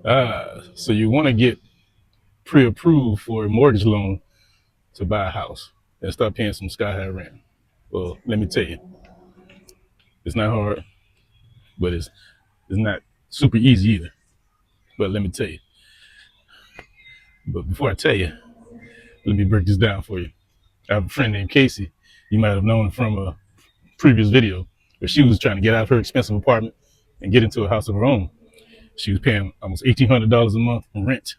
So you want to get pre-approved for a mortgage loan to buy a house and start paying some sky-high rent. Well, let me tell you, it's not hard, but it's not super easy either. But let me tell you. But before I tell you, let me break this down for you. I have a friend named Casey. You might have known from a previous video where she was trying to get out of her expensive apartment and get into a house of her own. She was paying almost $1,800 a month in rent,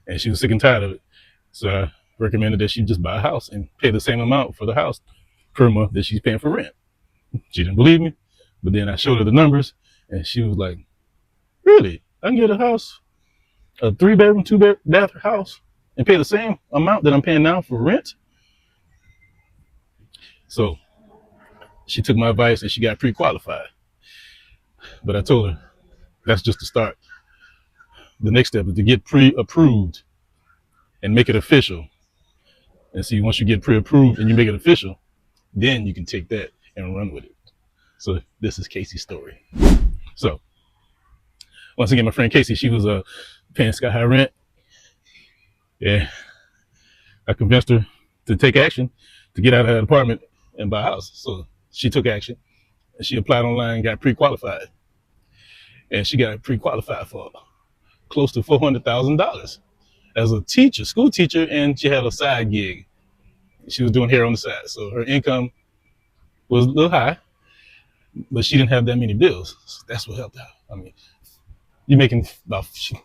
and she was sick and tired of it. So I recommended that she just buy a house and pay the same amount for the house per month that she's paying for rent. She didn't believe me, but then I showed her the numbers, and she was like, "Really? I can get a house, a 3-bedroom, 2-bath house, and pay the same amount that I'm paying now for rent?" So she took my advice and she got pre-qualified. But I told her that's just the start. The next step is to get pre-approved and make it official. And see, once you get pre-approved and you make it official, then you can take that and run with it. So this is Casey's story. So once again, my friend Casey, she was paying sky high rent. Yeah, I convinced her to take action to get out of that apartment and buy a house. So she took action and she applied online and got pre-qualified. And she got pre-qualified for close to $400,000 as a teacher, school teacher, and she had a side gig. She was doing hair on the side, so her income was a little high, but she didn't have that many bills. So that's what helped out. I mean, you're making about, I think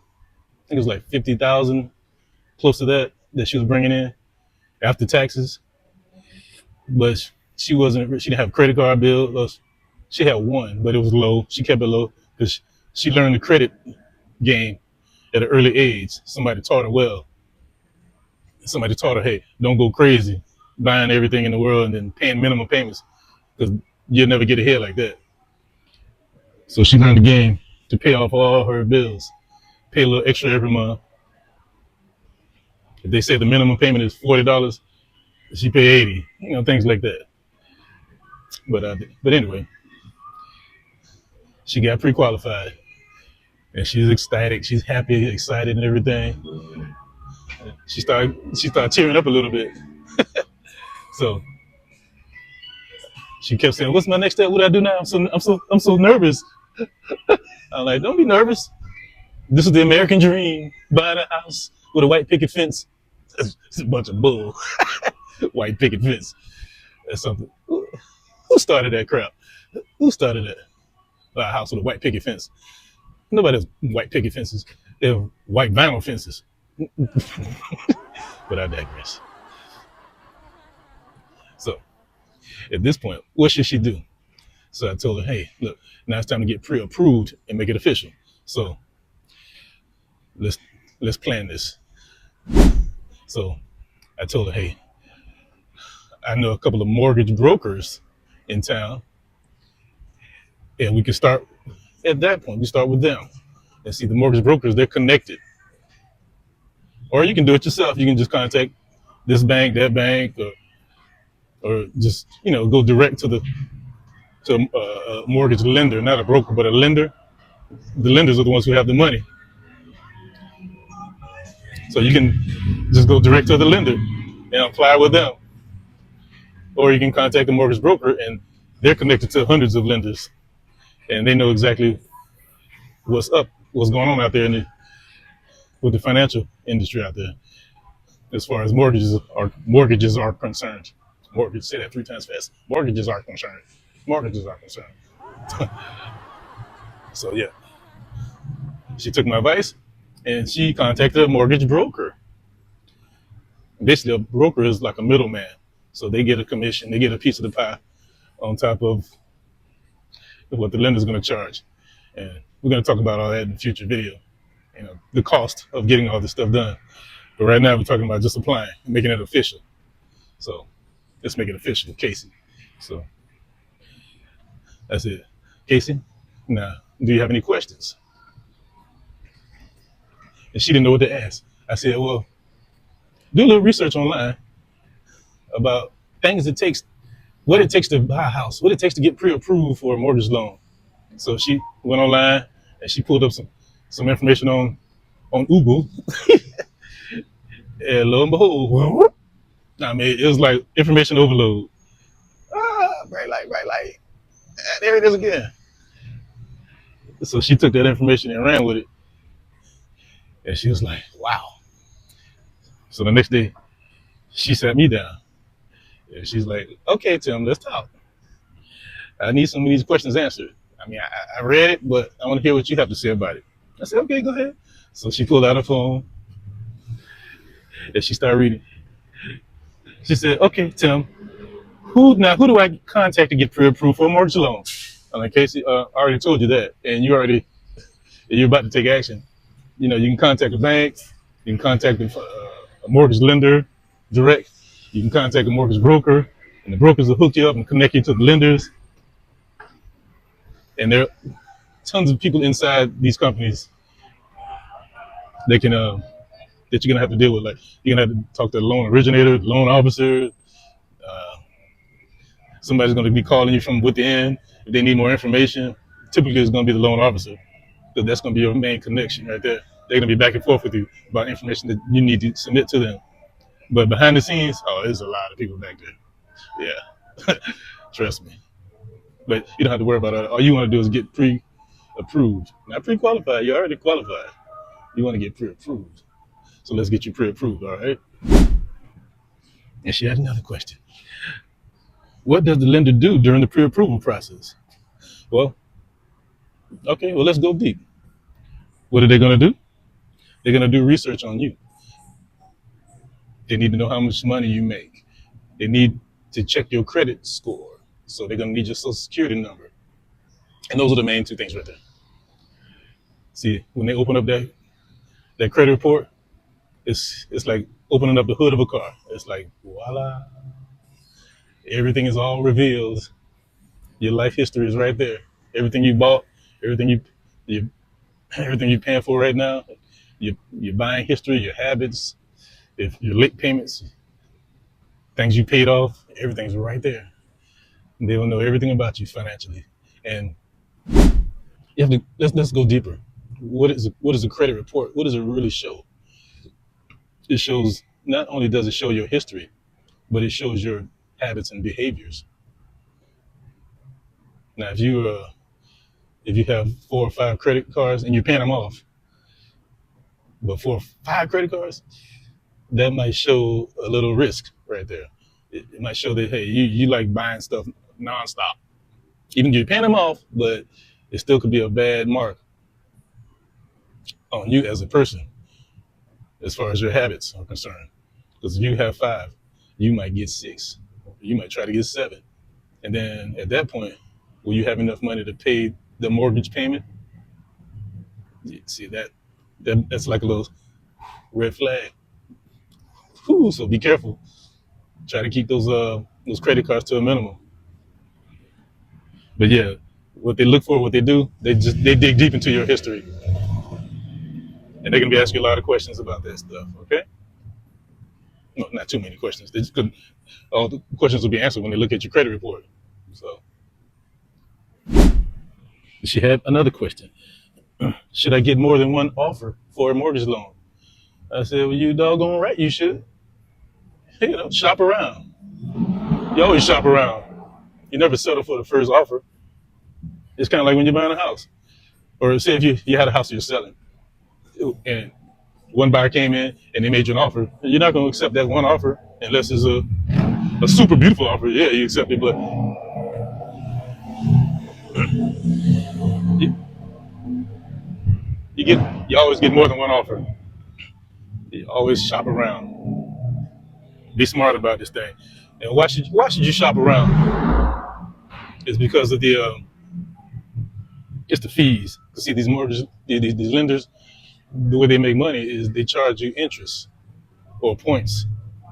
it was like 50,000, close to that she was bringing in after taxes. But she didn't have a credit card bill. She had one, but it was low. She kept it low because she learned the credit game at an early age. Somebody taught her well. Somebody taught her, hey, don't go crazy buying everything in the world and then paying minimum payments because you'll never get ahead like that. So she learned the game to pay off all her bills, pay a little extra every month. If they say the minimum payment is $40, she pay 80, things like that. But anyway, she got pre-qualified and she's ecstatic. She's happy, excited, and everything. She started tearing up a little bit. So she kept saying, "What's my next step? What do I do now? I'm so nervous." I'm like, "Don't be nervous. This is the American dream. Buying a house with a white picket fence." It's a bunch of bull. White picket fence. That's something. Who started that crap? Who started that? A house with a white picket fence. Nobody has white picket fences. They have white vinyl fences. But I digress. So at this point, what should she do? So I told her, hey, look, now it's time to get pre-approved and make it official. So let's plan this. So I told her, hey, I know a couple of mortgage brokers in town, and we can start at that point. We start with them and see the mortgage brokers, they're connected. Or you can do it yourself. You can just contact this bank, that bank, or just go direct to a mortgage lender, not a broker, but a lender. The lenders are the ones who have the money, so you can just go direct to the lender and apply with them. Or you can contact the mortgage broker, and they're connected to hundreds of lenders, and they know exactly what's going on out there with the financial industry out there, as far as mortgages are concerned. Say that 3 times fast. Mortgages are concerned. Mortgages are concerned. So yeah, she took my advice, and she contacted a mortgage broker. Basically, a broker is like a middleman, so they get a commission, they get a piece of the pie on top of what the lender's going to charge. And we're going to talk about all that in a future video. The cost of getting all this stuff done. But right now, we're talking about just applying and making it official. So let's make it official, Casey. So that's it, Casey. Now, do you have any questions? And she didn't know what to ask. I said, well, do a little research online about things what it takes to buy a house, what it takes to get pre-approved for a mortgage loan. So she went online and she pulled up some information on Google, and lo and behold, I mean, it was like information overload. Bright light. There it is again. So she took that information and ran with it, and she was like, "Wow." So the next day, she sat me down, and she's like, "Okay, Tim, let's talk. I need some of these questions answered. I mean, I read it, but I want to hear what you have to say about it." I said, "Okay, go ahead." So she pulled out her phone and she started reading. She said, "Okay, Tim, who do I contact to get pre-approved for a mortgage loan?" I'm like, "Casey, I already told you that, and you're about to take action. You know, you can contact a bank, you can contact a mortgage lender direct, you can contact a mortgage broker, and the brokers will hook you up and connect you to the lenders. And there are tons of people inside these companies that can that you're gonna have to deal with. Like you're gonna have to talk to the loan originator, the loan officer. Uh, Somebody's gonna be calling you from within if they need more information. Typically, it's gonna be the loan officer because that's gonna be your main connection right there. They're gonna be back and forth with you about information that you need to submit to them. But behind the scenes, oh, there's a lot of people back there. Yeah, trust me. But you don't have to worry about it. All you want to do is get pre-approved, not pre-qualified. You're already qualified. You want to get pre-approved. So let's get you pre-approved, all right? And she had another question. What does the lender do during the pre-approval process? Well, okay, well, let's go deep. What are they going to do? They're going to do research on you. They need to know how much money you make. They need to check your credit score. So they're going to need your social security number. And those are the main two things right there. See, when they open up that credit report, it's like opening up the hood of a car. It's like, voila, everything is all revealed. Your life history is right there. Everything you bought, everything you everything you're paying for right now, your buying history, your habits, if your late payments, things you paid off, everything's right there. They will know everything about you financially. And you have to let's go deeper. What is a credit report? What does it really show? It shows not only does it show your history, but it shows your habits and behaviors. Now, if you have 4 or 5 credit cards and you're paying them off, but 4 or 5 credit cards, that might show a little risk right there. It might show that hey, you like buying stuff nonstop. Even you're paying them off, but it still could be a bad mark on you as a person as far as your habits are concerned. Because if you have 5, you might get 6. You might try to get 7. And then at that point, will you have enough money to pay the mortgage payment? See that's like a little red flag. Whew, so be careful. Try to keep those credit cards to a minimum. But yeah, what they look for, what they do, they dig deep into your history, and they're gonna be asking you a lot of questions about that stuff. Okay, no, not too many questions. They just couldn't. All the questions will be answered when they look at your credit report. So she had another question. Should I get more than one offer for a mortgage loan? I said, well, you doggone right, you should. You know, shop around. You always shop around. You never settle for the first offer. It's kind of like when you're buying a house, or say if you had a house you're selling, and one buyer came in and they made you an offer. You're not going to accept that one offer unless it's a super beautiful offer. Yeah, you accept it, but you, you always get more than one offer. You always shop around. Be smart about this thing. And why should you shop around? It's because of it's the fees. See, these mortgage these lenders, the way they make money is they charge you interest or points.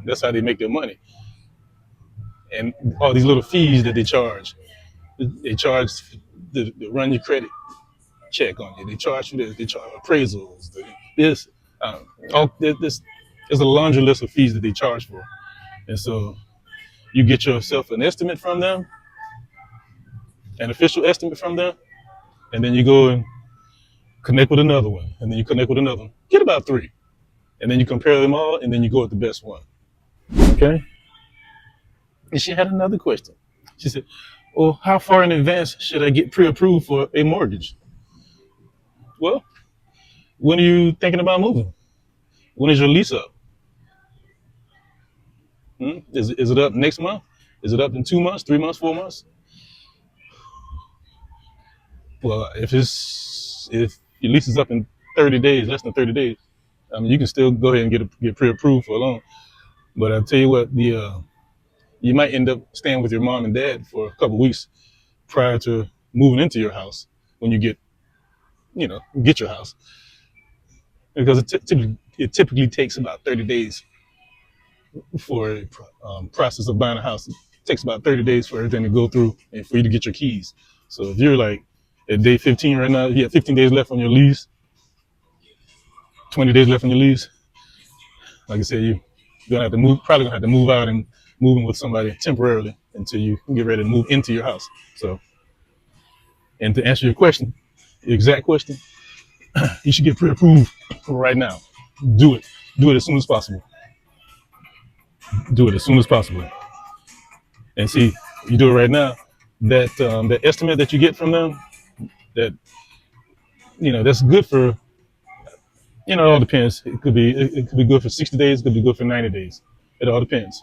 That's how they make their money. And all these little fees that they charge to run your credit check on you. They charge you this. They charge appraisals. This, all this. There's a laundry list of fees that they charge for, and so you get yourself an estimate from them, an official estimate from them, and then you go and connect with another one, and then you connect with another one. Get about three, and then you compare them all, and then you go with the best one. Okay. And she had another question. She said, "Well, how far in advance should I get pre-approved for a mortgage?" Well, when are you thinking about moving? When is your lease up? Is it up next month? Is it up in 2 months, 3 months, 4 months? Well, if your lease is up in 30 days, less than 30 days, I mean, you can still go ahead and get pre-approved for a loan. But I'll tell you what, the you might end up staying with your mom and dad for a couple of weeks prior to moving into your house when you get your house, because it typically takes about 30 days for a process of buying a house. It takes about 30 days for everything to go through and for you to get your keys. So if you're like at day 15 right now, you have 15 days left on your lease, 20 days left on your lease. Like I said, you're gonna have to move, probably gonna have to move out and move in with somebody temporarily until you get ready to move into your house. So, and to answer your question, the exact question, you should get pre-approved right now. Do it. Do it as soon as possible. Do it as soon as possible. And see, you do it right now. That estimate that you get from them, that that's good for. It all depends. It could be good for 60 days. It could be good for 90 days. It all depends.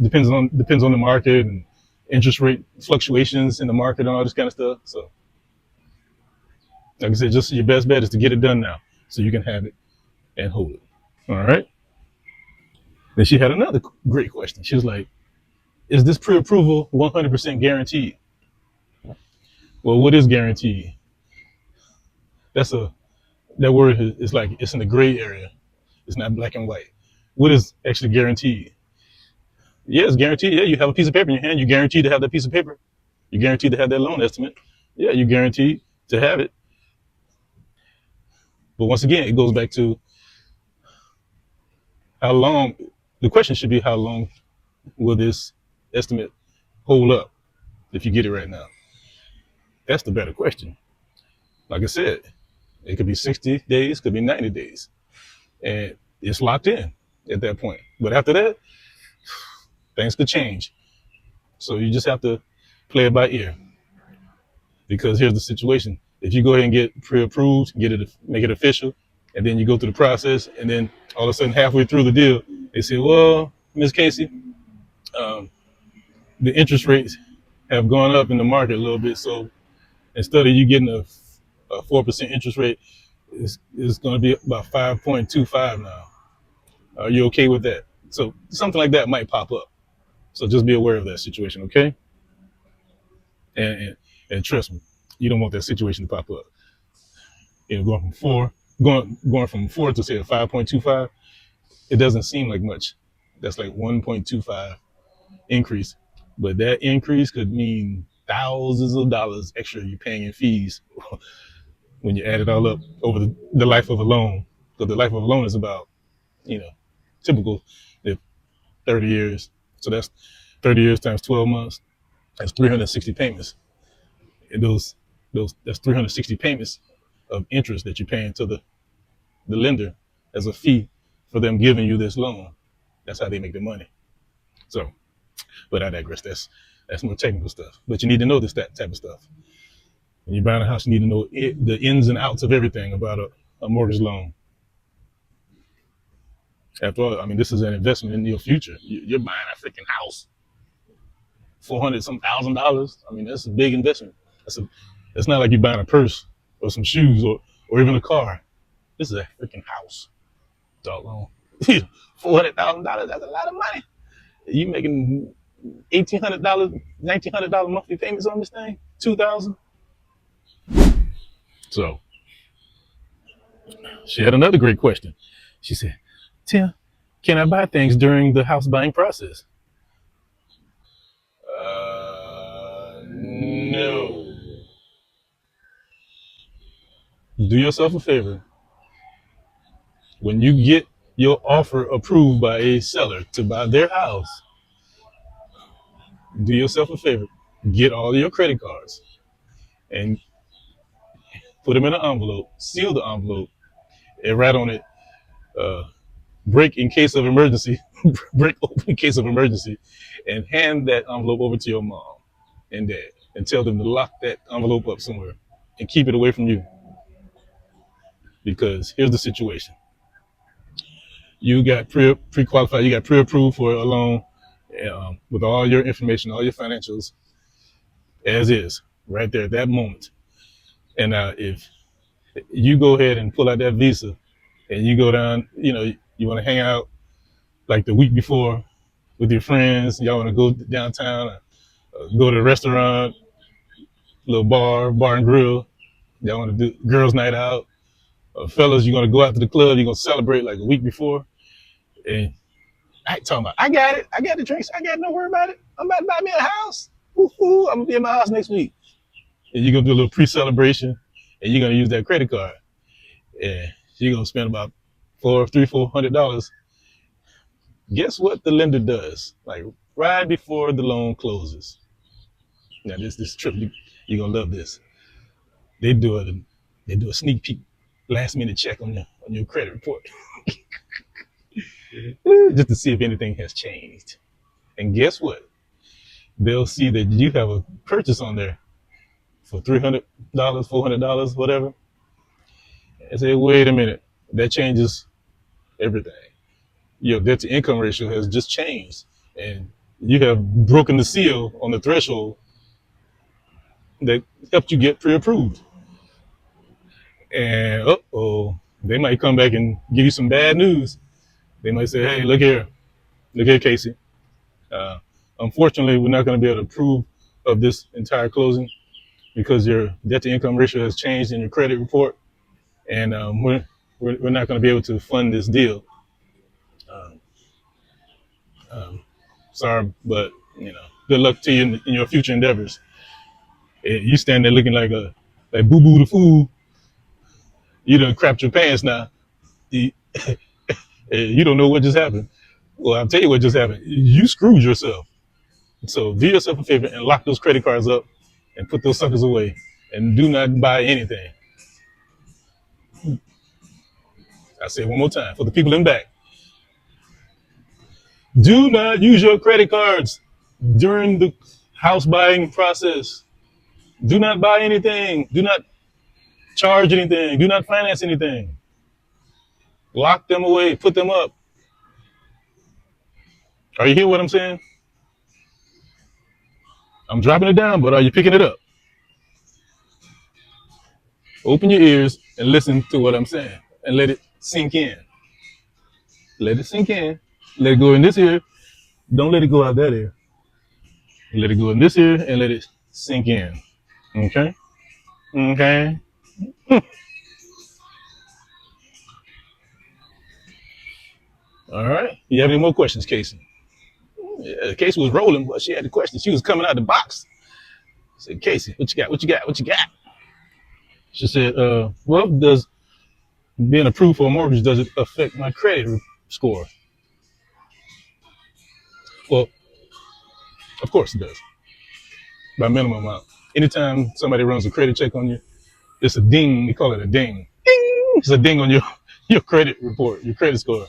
Depends on the market and interest rate fluctuations in the market and all this kind of stuff. So, like I said, just your best bet is to get it done now, so you can have it and hold it. All right. Then she had another great question. She was like, "Is this pre-approval 100% guaranteed?" Well, what is guaranteed? That's a that word is like it's in the gray area. It's not black and white. What is actually guaranteed? Yeah, it's guaranteed. Yeah, you have a piece of paper in your hand. You're guaranteed to have that piece of paper. You're guaranteed to have that loan estimate. Yeah, you're guaranteed to have it. But once again, it goes back to how long. The question should be, how long will this estimate hold up if you get it right now? That's the better question. Like I said, it could be 60 days, could be 90 days, and it's locked in at that point. But after that, things could change. So you just have to play it by ear. Because here's the situation: if you go ahead and get pre-approved, make it official, and then you go through the process, and then all of a sudden, halfway through the deal, they say, "Well, Miss Casey, um, the interest rates have gone up in the market a little bit. So instead of you getting a 4% interest rate, it's going to be about 5.25 now. Are you okay with that?" So something like that might pop up. So just be aware of that situation, okay? And trust me, you don't want that situation to pop up. Going from four to say a 5.25, it doesn't seem like much. That's like 1.25 increase, but that increase could mean thousands of dollars extra you're paying in fees when you add it all up over the life of a loan. Because the life of a loan is about, you know, typical, if 30 years. So that's 30 years times 12 months. That's 360 payments. And that's 360 payments of interest that you're paying to the lender as a fee for them giving you this loan. That's how they make their money. So, but I digress. That's more technical stuff. But you need to know that type of stuff. When you're buying a house, you need to know the ins and outs of everything about a mortgage loan. After all, I mean, this is an investment in your future. You're buying a freaking house, $400 some thousand. I mean, that's a big investment. That's not like you're buying a purse or some shoes or even a car. This is a freaking house. Doggone. $400,000. That's a lot of money. You making $1,800, $1,900 monthly payments on this thing? 2,000. So she had another great question. She said, "Tim, can I buy things during the house buying process?" No. Do yourself a favor. When you get your offer approved by a seller to buy their house, do yourself a favor. Get all your credit cards and put them in an envelope, seal the envelope, and write on it, uh, break in case of emergency, break open in case of emergency, and hand that envelope over to your mom and dad and tell them to lock that envelope up somewhere and keep it away from you. Because here's the situation. You got pre-qualified, you got pre-approved for a loan with all your information, all your financials as is, right there at that moment. And if you go ahead and pull out that visa and you go down, you want to hang out like the week before with your friends, y'all want to go downtown, go to a restaurant, little bar and grill, y'all want to do girls' night out, fellas, you're going to go out to the club, you're going to celebrate like a week before, and I ain't talking about, I got the drinks, I got no worry about it, I'm about to buy me a house, woo-hoo, I'm going to be in my house next week, and you're going to do a little pre-celebration, and you're going to use that credit card, and you're going to spend about $400. Guess what the lender does? Like right before the loan closes. Now this trip, you're gonna love this. They do a sneak peek, last minute check on your credit report, just to see if anything has changed. And guess what? They'll see that you have a purchase on there for $300, $400, whatever. And say, wait a minute, that changes everything. Your debt to income ratio has just changed, and you have broken the seal on the threshold that helped you get pre-approved. And they might come back and give you some bad news. They might say, hey, look here, Casey. Uh, Unfortunately, we're not going to be able to approve of this entire closing because your debt to income ratio has changed in your credit report, and we're not going to be able to fund this deal. Um, Sorry, but good luck to you in your future endeavors. You stand there looking like boo boo the fool. You done crapped your pants now. You, you don't know what just happened. Well, I'll tell you what just happened. You screwed yourself. So do yourself a favor and lock those credit cards up and put those suckers away and do not buy anything. I say it one more time for the people in back. Do not use your credit cards during the house buying process. Do not buy anything. Do not charge anything. Do not finance anything. Lock them away. Put them up. Are you hearing what I'm saying? I'm dropping it down, but are you picking it up? Open your ears and listen to what I'm saying and let it sink in. Let it sink in. Let it go in this ear. Don't let it go out that ear. Let it go in this ear and let it sink in. Okay? Okay? All right. You have any more questions, Casey? Yeah, Casey was rolling, but she had the question. She was coming out the box. I said, Casey, what you got? What you got? What you got? She said, well, does being approved for a mortgage, does it affect my credit score? Well, of course it does. By minimum amount. Anytime somebody runs a credit check on you, it's a ding. We call it a ding. Ding! It's a ding on your credit report, your credit score.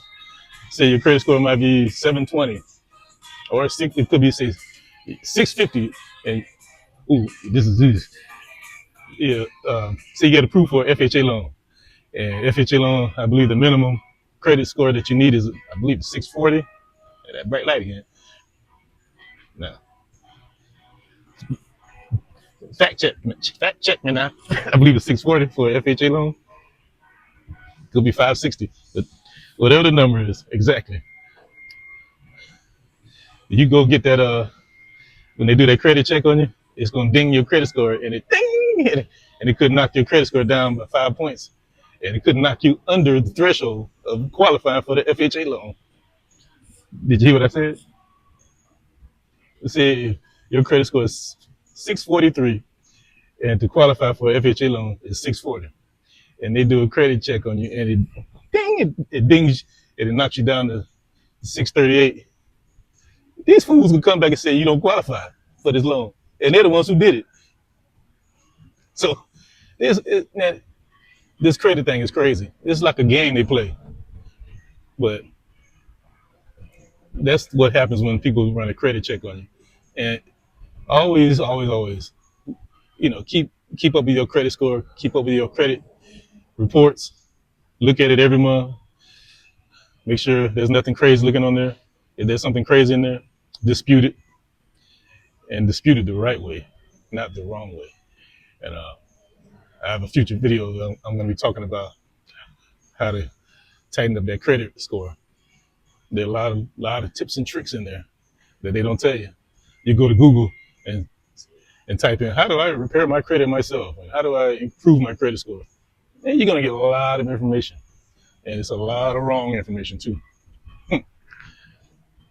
Say your credit score might be 720, or it could be say 650, and this is this. Yeah. So you get approved for an FHA loan, and FHA loan, I believe the minimum credit score that you need is, I believe, 640. That bright light again. Now, fact check me now. I believe it's 640 for an FHA loan. Could be 560, but whatever the number is, exactly. You go get that. When they do that credit check on you, it's gonna ding your credit score, and it ding, and it could knock your credit score down by 5 points, and it could knock you under the threshold of qualifying for the FHA loan. Did you hear what I said? Say your credit score is 643, and to qualify for an FHA loan is 640, and they do a credit check on you, and it dings, and it knocks you down to 638. These fools can come back and say you don't qualify for this loan, and they're the ones who did it. So Man, this credit thing is crazy. It's like a game they play, but that's what happens when people run a credit check on you. And always, keep up with your credit score, keep up with your credit reports, look at it every month, make sure there's nothing crazy looking on there. If there's something crazy in there, dispute it, and dispute it the right way, not the wrong way. And I have a future video that I'm going to be talking about how to tighten up that credit score. There are a lot of tips and tricks in there that they don't tell you. You go to Google and type in, how do I repair my credit myself? And how do I improve my credit score? And you're going to get a lot of information. And it's a lot of wrong information too.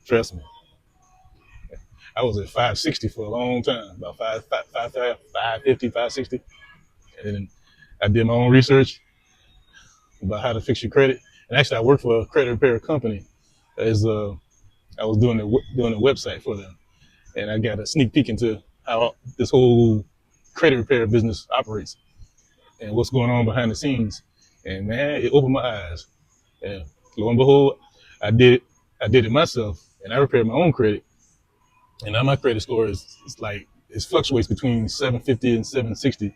Trust me. I was at 560 for a long time, about 550, 560. And then I did my own research about how to fix your credit. And actually, I worked for a credit repair company. As I was doing a website for them, and I got a sneak peek into how this whole credit repair business operates and what's going on behind the scenes. And man, it opened my eyes. And lo and behold, I did it. I did it myself, and I repaired my own credit. And now my credit score it fluctuates between 750 and 760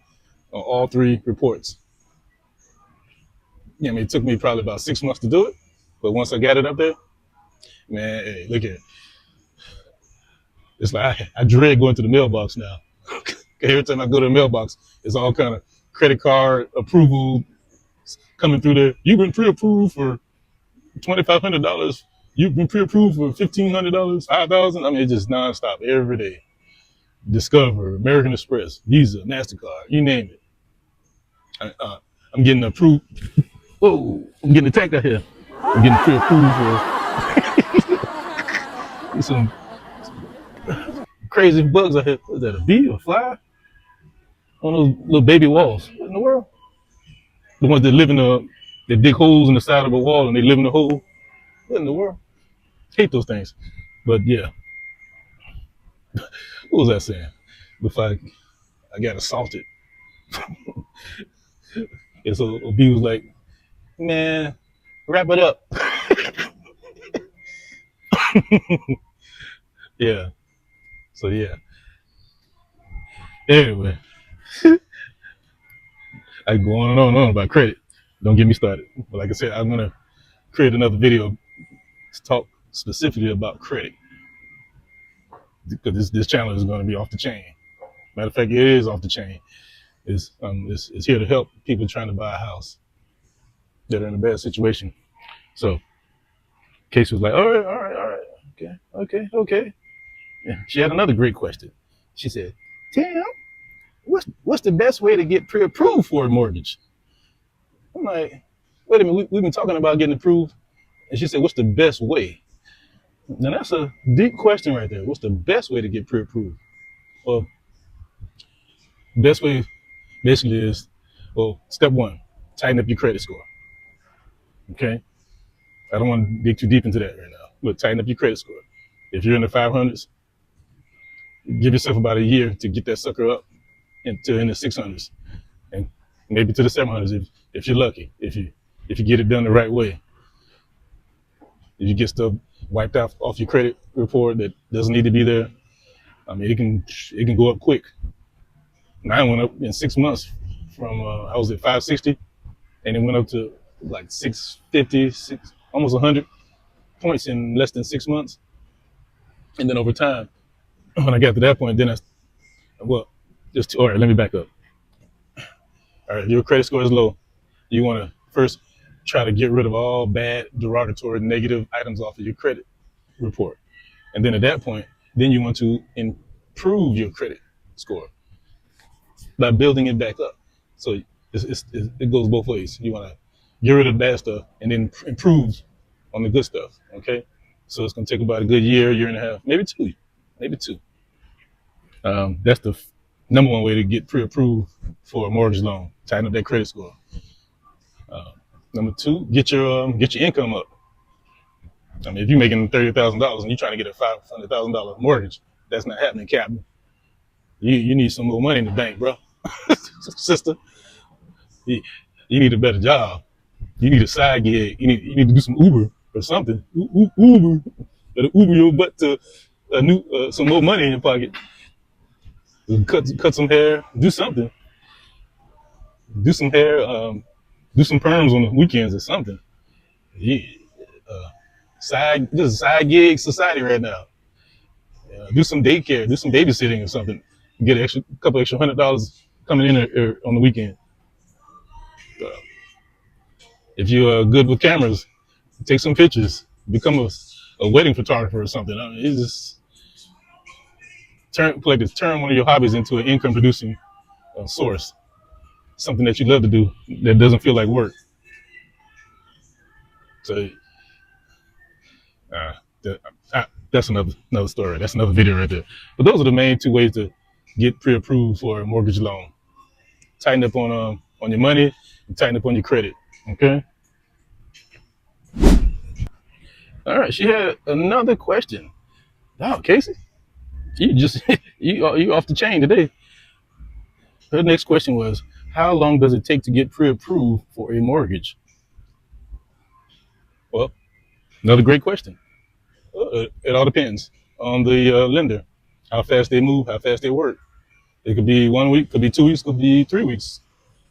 on all three reports. Yeah, I mean, it took me probably about 6 months to do it, but once I got it up there, man, hey, look at it. It's like I dread going to the mailbox now. Every time I go to the mailbox, it's all kind of credit card approval coming through there. You've been pre-approved for $2,500. You've been pre-approved for $1,500, $5,000. I mean, it's just nonstop every day. Discover, American Express, Visa, MasterCard, you name it. I'm getting approved. Whoa, I'm getting attacked out here. I'm getting pre-approved for some crazy bugs out here. Is that a bee or a fly? On those little baby walls. What in the world? The ones that they dig holes in the side of a wall and they live in the hole. What in the world? Hate those things. But yeah, what was I saying? Before I got assaulted. And so B was like, man, wrap it up. Yeah. So yeah. Anyway, I can go on and on about credit. Don't get me started. But like I said, I'm gonna create another video to talk specifically about credit. Because this channel is gonna be off the chain. Matter of fact, it is off the chain. It's here to help people trying to buy a house that are in a bad situation. So Casey was like, all right, okay. Yeah. She had another great question. She said, Tim, what's the best way to get pre-approved for a mortgage? I'm like, wait a minute, we've been talking about getting approved. And she said, what's the best way? Now that's a deep question right there. What's the best way to get pre-approved? Well, best way basically is, well, step one, tighten up your credit score. Okay? I don't want to dig too deep into that right now, but tighten up your credit score. If you're in the 500s, give yourself about a year to get that sucker up into in the 600s, and maybe to the 700s if you're lucky. If you get it done the right way, if you get stuff wiped out off your credit report that doesn't need to be there, I mean it can go up quick. Mine went up in 6 months from I was at 560, and it went up to like 650, almost 100 points in less than 6 months. And then over time, when I got to that point, then all right, let me back up. All right, your credit score is low. You want to first try to get rid of all bad, derogatory, negative items off of your credit report. And then at that point, then you want to improve your credit score by building it back up. So it goes both ways. You want to get rid of the bad stuff and then improve on the good stuff, okay? So it's going to take about a good year and a half, maybe two. That's the number one way to get pre-approved for a mortgage loan. Tighten up that credit score. Number two, get your income up. I mean, if you're making $30,000 and you're trying to get a $500,000 mortgage, that's not happening, Captain. You need some more money in the bank, bro, sister. You need a better job. You need a side gig. You need to do some Uber or something. Uber, better Uber your butt to a new some more money in your pocket. Cut some hair. Do something. Do some hair. Do some perms on the weekends or something. Yeah. Uh, this is side gig society right now. Do some daycare. Do some babysitting or something. Get an extra couple extra $100 coming in on the weekend. Uh, if you're good with cameras, take some pictures. Become a wedding photographer or something. I mean, it's just turn one of your hobbies into an income producing source. Something that you love to do that doesn't feel like work. So uh, that, that's another story. That's another video right there. But those are the main two ways to get pre-approved for a mortgage loan. Tighten up on your money and tighten up on your credit. Okay. All right. She had another question. Oh, Casey, you just you off the chain today. Her next question was, how long does it take to get pre-approved for a mortgage? Well, another great question. It all depends on the lender, how fast they move, how fast they work. It could be 1 week, could be 2 weeks, could be 3 weeks,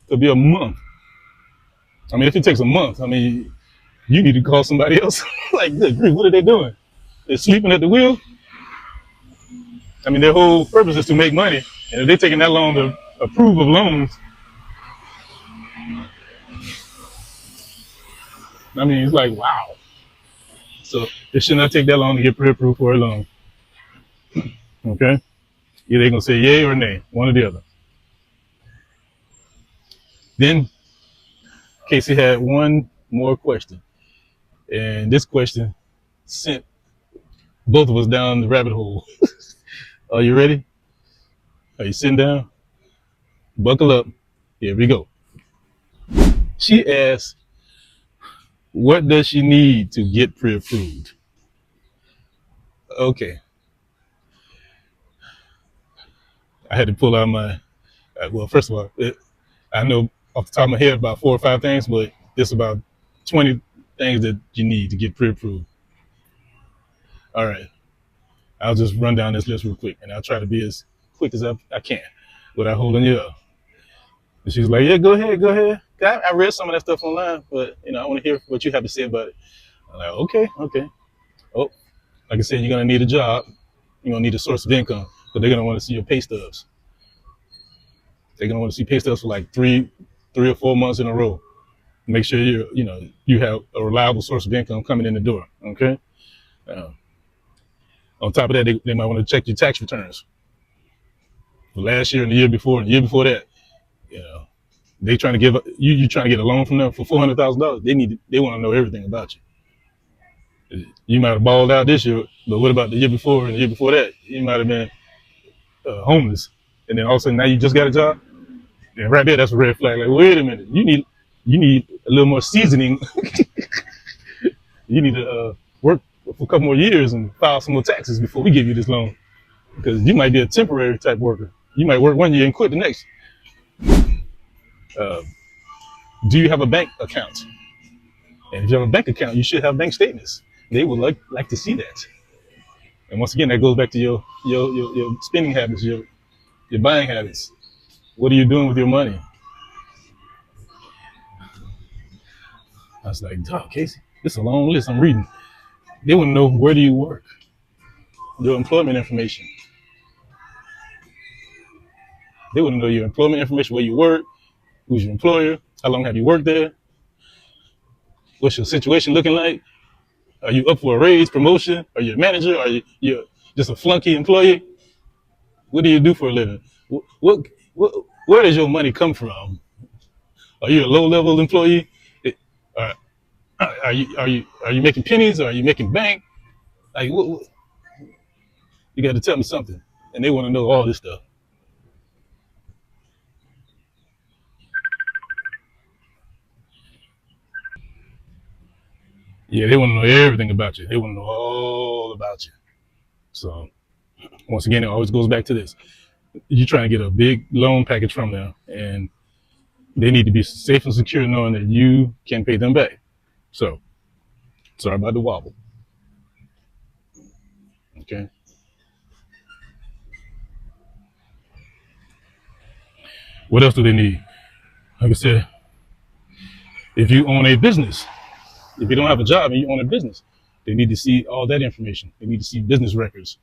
could be a month. I mean, if it takes a month, I mean, you need to call somebody else. Like, good grief, what are they doing? They're sleeping at the wheel. I mean, their whole purpose is to make money, and if they're taking that long to approve of loans, I mean, it's like, wow. So it should not take that long to get pre-approved for a loan. Okay, either they're gonna say yay or nay, one or the other. Then Casey had one more question, and this question sent both of us down the rabbit hole. Are you ready? Are you sitting down? Buckle up. Here we go. She asked, what does she need to get pre-approved? Okay, I had to pull out my. Well, first of all, I know off the top of my head about 4 or 5 things, but there's about 20 things that you need to get pre-approved. All right, I'll just run down this list real quick, and I'll try to be as quick as I can without holding you up. And she was like, "Yeah, go ahead, go ahead." I read some of that stuff online, but I want to hear what you have to say about it. I'm like, okay, okay. Oh, like I said, you're gonna need a job. You're gonna need a source of income, but they're gonna want to see your pay stubs. They're gonna want to see pay stubs for like 3 or 4 months in a row. Make sure you have a reliable source of income coming in the door. Okay. Uh, on top of that, they might want to check your tax returns for last year and the year before and the year before that. You know, they trying to give you trying to get a loan from them for $400,000. They want to know everything about you. You might have balled out this year, but what about the year before and the year before that? You might have been homeless, and then all of a sudden now you just got a job. And right there, that's a red flag. Like, wait a minute, you need a little more seasoning. You need to work for a couple more years and file some more taxes before we give you this loan, because you might be a temporary type worker. You might work 1 year and quit the next. Uh, do you have a bank account? And if you have a bank account, you should have bank statements. They would like to see that. And once again, that goes back to your spending habits, your buying habits. What are you doing with your money? I was like, oh, Casey, this is a long list I'm reading. They want to know, where do you work? Your employment information. They want to know your employment information, where you work, who's your employer, how long have you worked there, what's your situation looking like? Are you up for a raise, promotion? Are you a manager? Are you just a flunky employee? What do you do for a living? Where does your money come from? Are you a low-level employee? Uh, are you making pennies, or are you making bank? Like, you got to tell me something. And they want to know all this stuff. Yeah, they want to know everything about you. They want to know all about you. So once again, it always goes back to this: you're trying to get a big loan package from them, and they need to be safe and secure knowing that you can pay them back. So, sorry about the wobble. Okay. What else do they need? Like I said, if you own a business, if you don't have a job and you own a business, they need to see all that information. They need to see business records,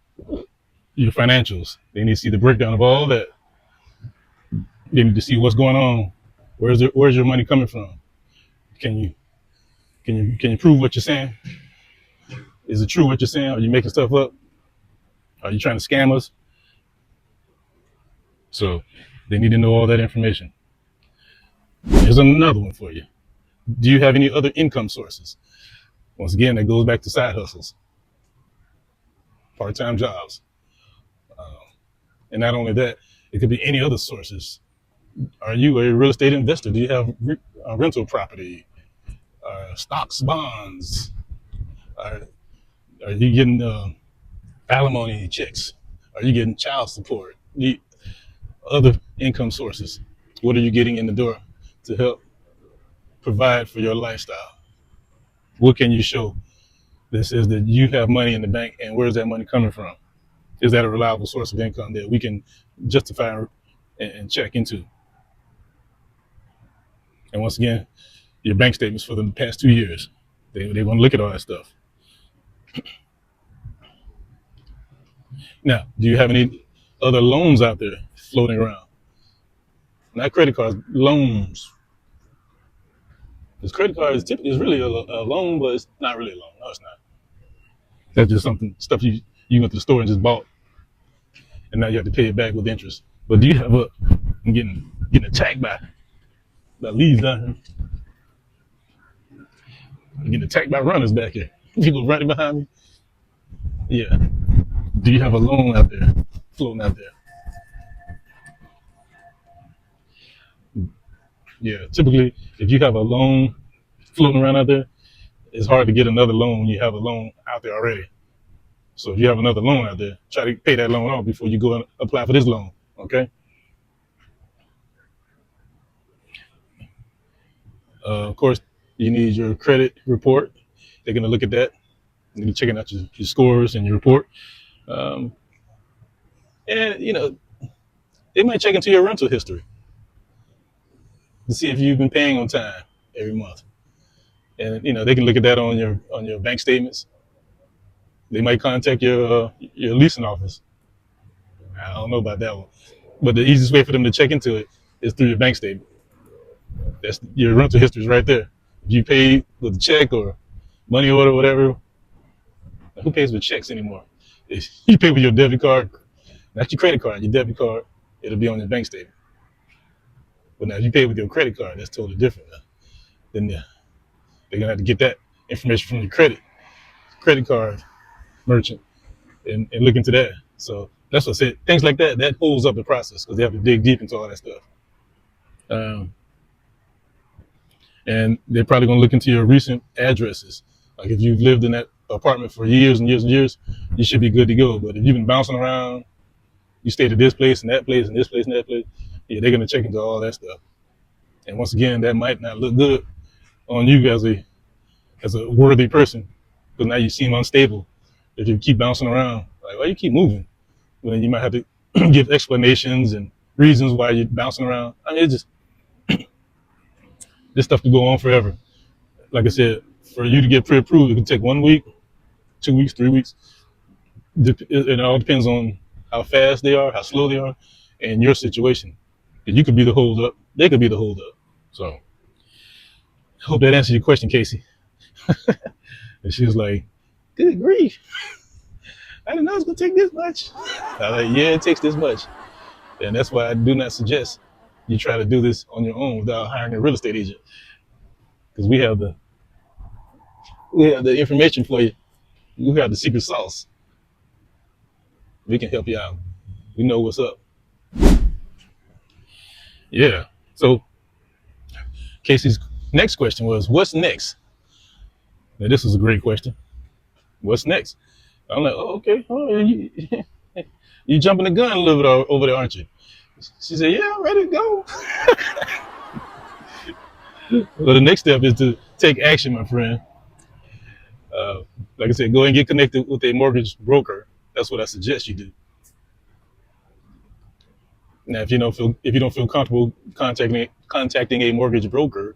your financials. They need to see the breakdown of all that. They need to see what's going on. Where's your money coming from? Can you can you prove what you're saying? Is it true what you're saying? Are you making stuff up? Are you trying to scam us? So they need to know all that information. Here's another one for you. Do you have any other income sources? Once again, that goes back to side hustles, part-time jobs. And not only that, it could be any other sources. Are you a real estate investor? Do you have rental property, stocks, bonds? Are, are you getting alimony checks? Are you getting child support? Other income sources? What are you getting in the door to help provide for your lifestyle? What can you show that says that you have money in the bank, and where's that money coming from? Is that a reliable source of income that we can justify and check into? And once again, your bank statements for the past 2 years. They want to look at all that stuff. Now, do you have any other loans out there floating around? Not credit cards, loans. Because credit card is typically is really a loan, but it's not really a loan. No, it's not. That's just stuff you went to the store and just bought, and now you have to pay it back with interest. But do you have I'm getting attacked by leaves down here. I'm getting attacked by runners back here. People running behind me. Yeah. Do you have a loan out there, floating out there? Yeah. Typically, if you have a loan floating around out there, it's hard to get another loan when you have a loan out there already. So if you have another loan out there, try to pay that loan off before you go and apply for this loan. Okay. Of course, you need your credit report. They're going to look at that. They're checking out your scores and your report. Um, and, they might check into your rental history to see if you've been paying on time every month. And, they can look at that on your bank statements. They might contact your leasing office. I don't know about that one. But the easiest way for them to check into it is through your bank statement. That's your rental history is right there. If you paid with a check or money order, whatever, who pays with checks anymore? If you pay with your debit card, not your credit card, your debit card, it'll be on your bank statement. But now if you pay with your credit card, that's totally different. Then they're gonna have to get that information from your credit card merchant and look into that. So that's what I said. Things like that holds up the process because they have to dig deep into all that stuff. Um, and they're probably gonna look into your recent addresses. Like if you've lived in that apartment for years and years and years, you should be good to go. But if you've been bouncing around, you stayed at this place and that place and this place and that place, yeah, they're gonna check into all that stuff. And once again, that might not look good on you as a worthy person, because now you seem unstable. If you keep bouncing around, like why you keep moving? Well, then you might have to give explanations and reasons why you're bouncing around. I mean, this stuff could go on forever. Like I said, for you to get pre-approved, it can take 1 week, 2 weeks, 3 weeks. It all depends on how fast they are, how slow they are, and your situation. You could be the hold up. They could be the hold up. So, hope that answers your question, Casey. And she was like, "Good grief! I didn't know it was gonna take this much." I was like, "Yeah, it takes this much," and that's why I do not suggest you try to do this on your own without hiring a real estate agent, because we have the information for you. We have the secret sauce. We can help you out. We know what's up. Yeah. So Casey's next question was, "What's next?" Now this was a great question. What's next? I'm like, "Oh, okay. Oh, you jumping the gun a little bit over there, aren't you?" She said, "Yeah, I'm ready to go." Well, the next step is to take action, my friend. Uh, like I said, go and get connected with a mortgage broker. That's what I suggest you do. Now, if you don't feel comfortable contacting a mortgage broker,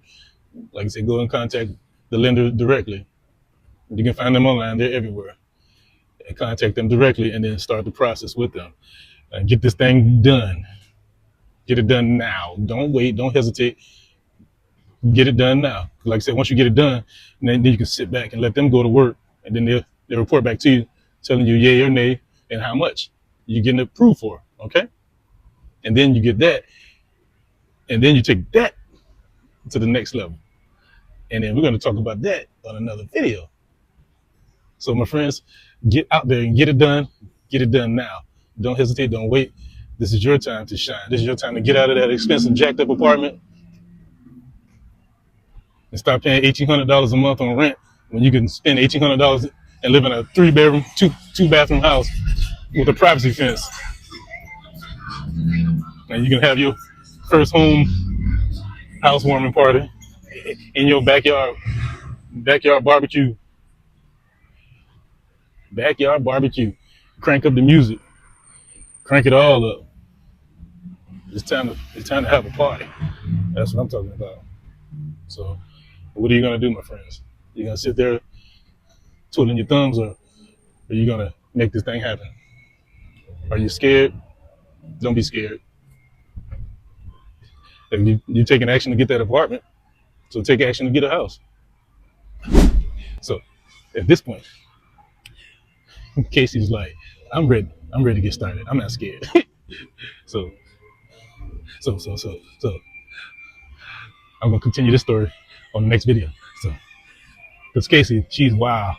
like I said, go and contact the lender directly. You can find them online; they're everywhere. And contact them directly, and then start the process with them. And get this thing done. Get it done now. Don't wait. Don't hesitate. Get it done now. Like I said, once you get it done, then you can sit back and let them go to work, and then they'll report back to you, telling you yay or nay and how much you're getting approved for. Okay, and then you get that, and then you take that to the next level, and then we're going to talk about that on another video. So, my friends, get out there and get it done. Get it done now. Don't hesitate. Don't wait. This is your time to shine. This is your time to get out of that expensive, jacked up apartment and start paying $1,800 a month on rent when you can spend $1,800 and live in a 3-bedroom, two bathroom house with a privacy fence, and you can have your first home housewarming party in your backyard barbecue. Crank up the music, crank it all up. It's time to have a party. That's what I'm talking about. So, what are you gonna do, my friends? You gonna sit there twiddling your thumbs, or are you gonna make this thing happen? Are you scared? Don't be scared. If you're taking action to get that apartment, so take action to get a house. So, at this point, Casey's like, I'm ready. I'm ready to get started. I'm not scared. so, so, I'm gonna continue this story on the next video. So, because Casey, she's wild.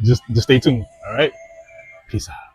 just stay tuned. All right. Peace out.